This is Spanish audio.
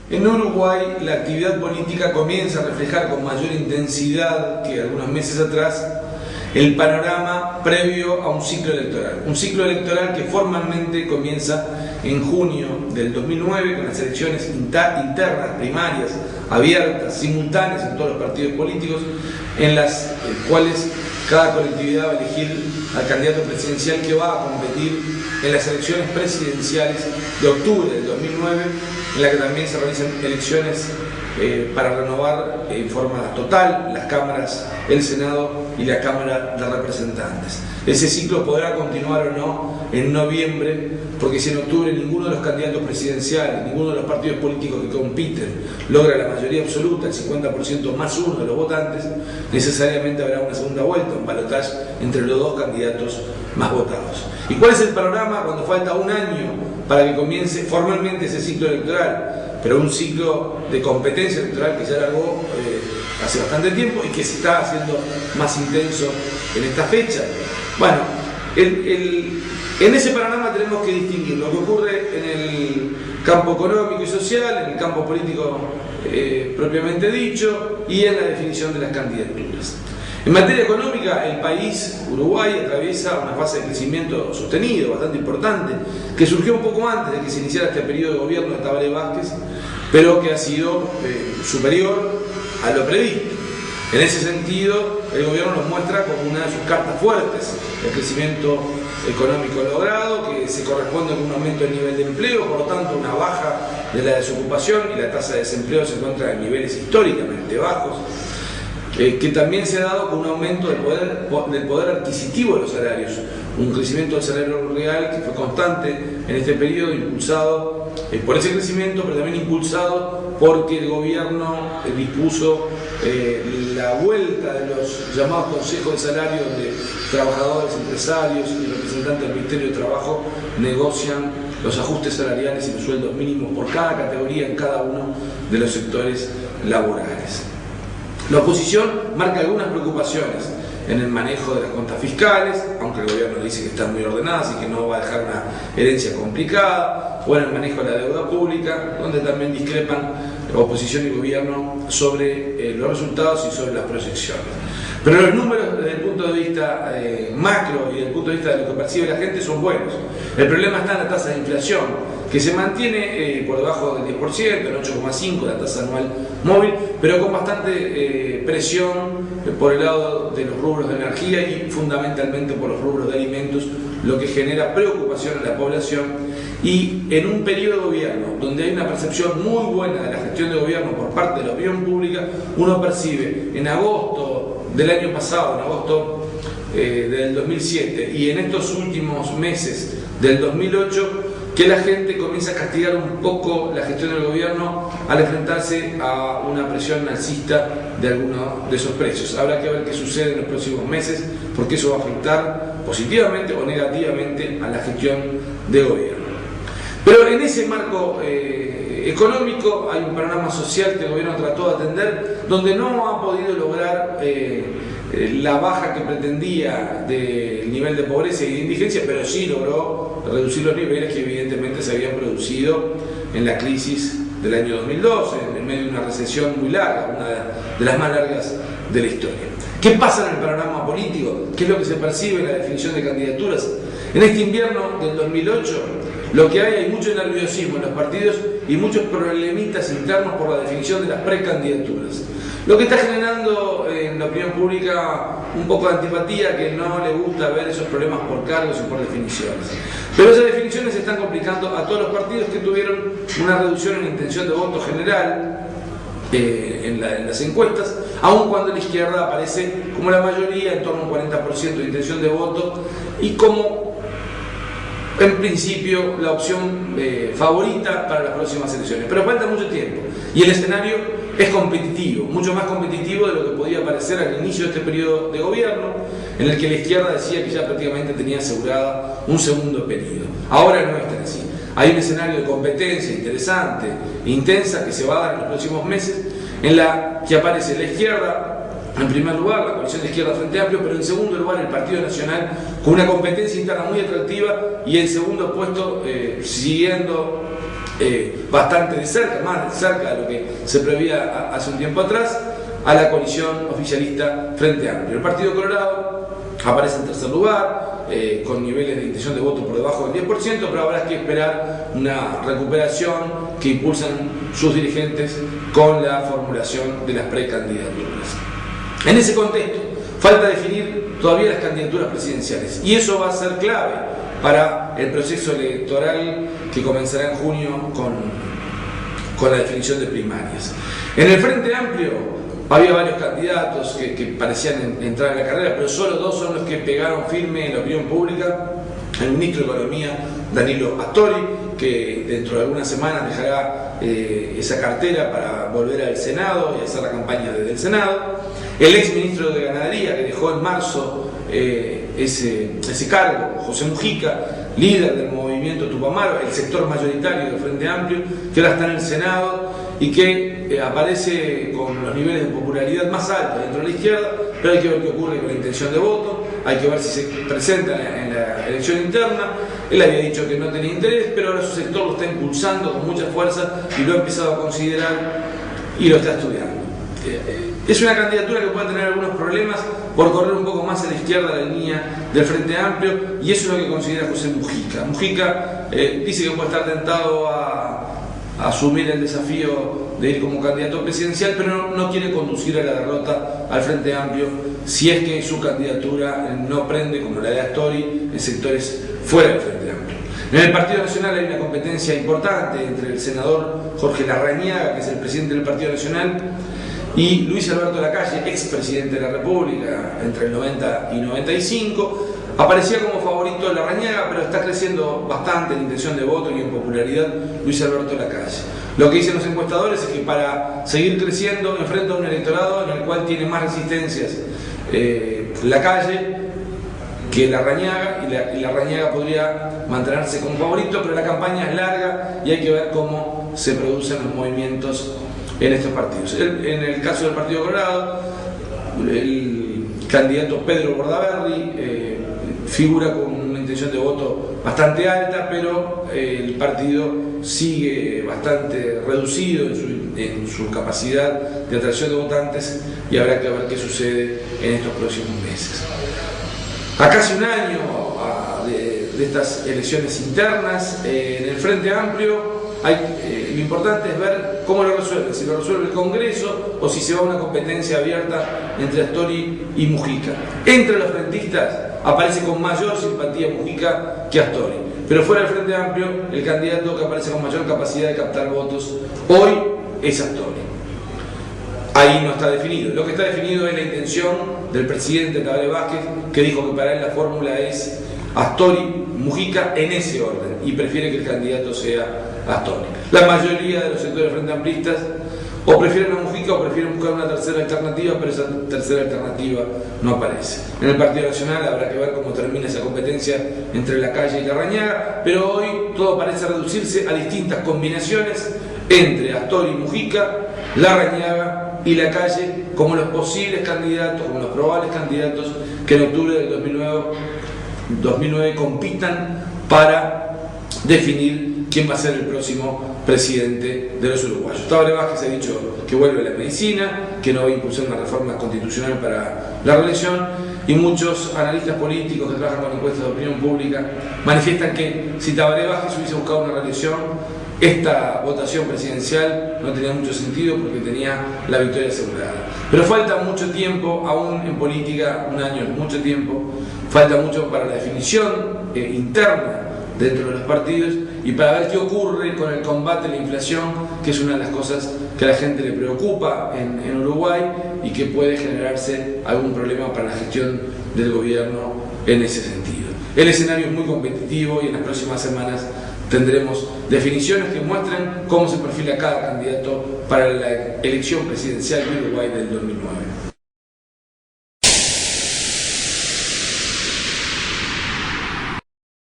En Uruguay la actividad política comienza a reflejar con mayor intensidad que algunos meses atrás el panorama previo a un ciclo electoral que formalmente comienza en junio del 2009 con las elecciones internas, primarias, abiertas, simultáneas en todos los partidos políticos, en las cuales cada colectividad va a elegir al candidato presidencial que va a competir en las elecciones presidenciales de octubre del 2009, en la que también se realizan elecciones para renovar en forma total las cámaras, el Senado y la Cámara de Representantes. Ese ciclo podrá continuar o no en noviembre, porque si en octubre ninguno de los candidatos presidenciales, ninguno de los partidos políticos que compiten logra la mayoría absoluta, el 50% más uno de los votantes, necesariamente habrá una segunda vuelta, un balotaje entre los dos candidatos más votados. ¿Y cuál es el panorama cuando falta un año para que comience formalmente ese ciclo electoral? Pero un ciclo de competencia electoral que ya largó hace bastante tiempo y que se está haciendo más intenso en esta fecha. Bueno, en ese panorama tenemos que distinguir lo que ocurre en el campo económico y social, en el campo político propiamente dicho y en la definición de las candidaturas. En materia económica, el país, Uruguay, atraviesa una fase de crecimiento sostenido, bastante importante, que surgió un poco antes de que se iniciara este periodo de gobierno de Tabaré Vázquez, pero que ha sido superior a lo previsto. En ese sentido, el gobierno nos muestra como una de sus cartas fuertes el crecimiento económico logrado, que se corresponde con un aumento del nivel de empleo, por lo tanto una baja de la desocupación y la tasa de desempleo se encuentra en niveles históricamente bajos, que también se ha dado con un aumento del poder adquisitivo de los salarios, un crecimiento del salario real que fue constante en este periodo, impulsado por ese crecimiento, pero también impulsado porque el gobierno dispuso la vuelta de los llamados consejos de salario, donde trabajadores, empresarios y representantes del Ministerio de Trabajo negocian los ajustes salariales y los sueldos mínimos por cada categoría en cada uno de los sectores laborales. La oposición marca algunas preocupaciones en el manejo de las cuentas fiscales, aunque el gobierno dice que están muy ordenadas y que no va a dejar una herencia complicada, o en el manejo de la deuda pública, donde también discrepan oposición y gobierno sobre los resultados y sobre las proyecciones. Pero los números desde el punto de vista macro y desde el punto de vista de lo que percibe la gente son buenos. El problema está en la tasa de inflación, que se mantiene por debajo del 10%, el 8,5% la tasa anual móvil, pero con bastante presión por el lado de los rubros de energía y fundamentalmente por los rubros de alimentos, lo que genera preocupación en la población. Y en un periodo de gobierno donde hay una percepción muy buena de la gestión de gobierno por parte de la opinión pública, uno percibe en agosto del año pasado, en agosto del 2007 y en estos últimos meses del 2008, que la gente comienza a castigar un poco la gestión del gobierno al enfrentarse a una presión alcista de algunos de esos precios. Habrá que ver qué sucede en los próximos meses, porque eso va a afectar positivamente o negativamente a la gestión de gobierno. Pero en ese marco económico hay un panorama social que el gobierno trató de atender, donde no ha podido lograr la baja que pretendía del nivel de pobreza y de indigencia, pero sí logró reducir los niveles que evidentemente se habían producido en la crisis del año 2012, en medio de una recesión muy larga, una de las más largas de la historia. ¿Qué pasa en el panorama político? ¿Qué es lo que se percibe en la definición de candidaturas? En este invierno del 2008, lo que hay mucho nerviosismo en los partidos y muchos problemitas internos por la definición de las precandidaturas. Lo que está generando en la opinión pública un poco de antipatía, que no le gusta ver esos problemas por cargos y por definiciones. Pero esas definiciones se están complicando a todos los partidos que tuvieron una reducción en la intención de voto general en las encuestas, aun cuando la izquierda aparece como la mayoría, en torno a un 40% de intención de voto, y como en principio la opción favorita para las próximas elecciones. Pero falta mucho tiempo y el escenario es competitivo, mucho más competitivo de lo que podía parecer al inicio de este periodo de gobierno, en el que la izquierda decía que ya prácticamente tenía asegurada un segundo periodo. Ahora no es tan así. Hay un escenario de competencia interesante e intensa que se va a dar en los próximos meses, en la que aparece la izquierda en primer lugar, la coalición de izquierda Frente Amplio, pero en segundo lugar el Partido Nacional, con una competencia interna muy atractiva, y en segundo puesto, siguiendo bastante de cerca, más de cerca de lo que se preveía hace un tiempo atrás, a la coalición oficialista Frente Amplio. El Partido Colorado aparece en tercer lugar, con niveles de intención de voto por debajo del 10%, pero habrá que esperar una recuperación que impulsan sus dirigentes con la formulación de las precandidaturas. En ese contexto, falta definir todavía las candidaturas presidenciales, y eso va a ser clave para el proceso electoral que comenzará en junio con la definición de primarias. En el Frente Amplio había varios candidatos que parecían entrar en la carrera, pero solo dos son los que pegaron firme en la opinión pública. El ministro de Economía, Danilo Astori, que dentro de algunas semanas dejará esa cartera para volver al Senado y hacer la campaña desde el Senado. El ex ministro de Ganadería, que dejó en marzo ese cargo, José Mujica, líder del movimiento Tupamaro, el sector mayoritario del Frente Amplio, que ahora está en el Senado y que aparece con los niveles de popularidad más altos dentro de la izquierda, pero hay que ver qué ocurre con la intención de voto, hay que ver si se presenta en la elección interna. Él había dicho que no tenía interés, pero ahora su sector lo está impulsando con mucha fuerza y lo ha empezado a considerar y lo está estudiando. Es una candidatura que puede tener algunos problemas por correr un poco más a la izquierda de la línea del Frente Amplio, y eso es lo que considera José Mujica. Mujica dice que puede estar tentado a asumir el desafío de ir como candidato presidencial, pero no quiere conducir a la derrota al Frente Amplio si es que su candidatura no prende, como la de Astori, en sectores fuera del Frente Amplio. En el Partido Nacional hay una competencia importante entre el senador Jorge Larrañaga, que es el presidente del Partido Nacional, y Luis Alberto Lacalle, expresidente de la República entre el 90 y 95. Aparecía como favorito Larrañaga, pero está creciendo bastante en intención de voto y en popularidad Luis Alberto Lacalle. Lo que dicen los encuestadores es que para seguir creciendo enfrenta a un electorado en el cual tiene más resistencias Lacalle que Larrañaga, y Larrañaga podría mantenerse como favorito, pero la campaña es larga y hay que ver cómo se producen los movimientos en estos partidos. En el caso del Partido Colorado, el candidato Pedro Bordaberry figura con una intención de voto bastante alta, pero el partido sigue bastante reducido en su capacidad de atracción de votantes, y habrá que ver qué sucede en estos próximos meses. A casi un año de estas elecciones internas, en el Frente Amplio lo importante es ver cómo lo resuelve, si lo resuelve el Congreso o si se va a una competencia abierta entre Astori y Mujica. Entre los frentistas aparece con mayor simpatía Mujica que Astori, pero fuera del Frente Amplio el candidato que aparece con mayor capacidad de captar votos hoy es Astori. Ahí no está definido. Lo que está definido es la intención del presidente Tabaré Vázquez, que dijo que para él la fórmula es Astori-Mujica en ese orden, y prefiere que el candidato sea Astori. La mayoría de los sectores frente amplistas o prefieren a Mujica o prefieren buscar una tercera alternativa, pero esa tercera alternativa no aparece. En el Partido Nacional habrá que ver cómo termina esa competencia entre Lacalle y Larrañaga, pero hoy todo parece reducirse a distintas combinaciones entre Astori y Mujica, Larrañaga y Lacalle como los posibles candidatos, como los probables candidatos que en octubre del 2009 compitan para definir quién va a ser el próximo presidente de los uruguayos. Tabaré Vázquez ha dicho que vuelve a la medicina, que no va a impulsar una reforma constitucional para la reelección, y muchos analistas políticos que trabajan con encuestas de opinión pública manifiestan que si Tabaré Vázquez hubiese buscado una reelección, esta votación presidencial no tenía mucho sentido porque tenía la victoria asegurada. Pero falta mucho tiempo, aún en política, un año es mucho tiempo, falta mucho para la definición interna dentro de los partidos y para ver qué ocurre con el combate a la inflación, que es una de las cosas que a la gente le preocupa en Uruguay y que puede generarse algún problema para la gestión del gobierno en ese sentido. El escenario es muy competitivo y en las próximas semanas tendremos definiciones que muestren cómo se perfila cada candidato para la elección presidencial de Uruguay del 2009.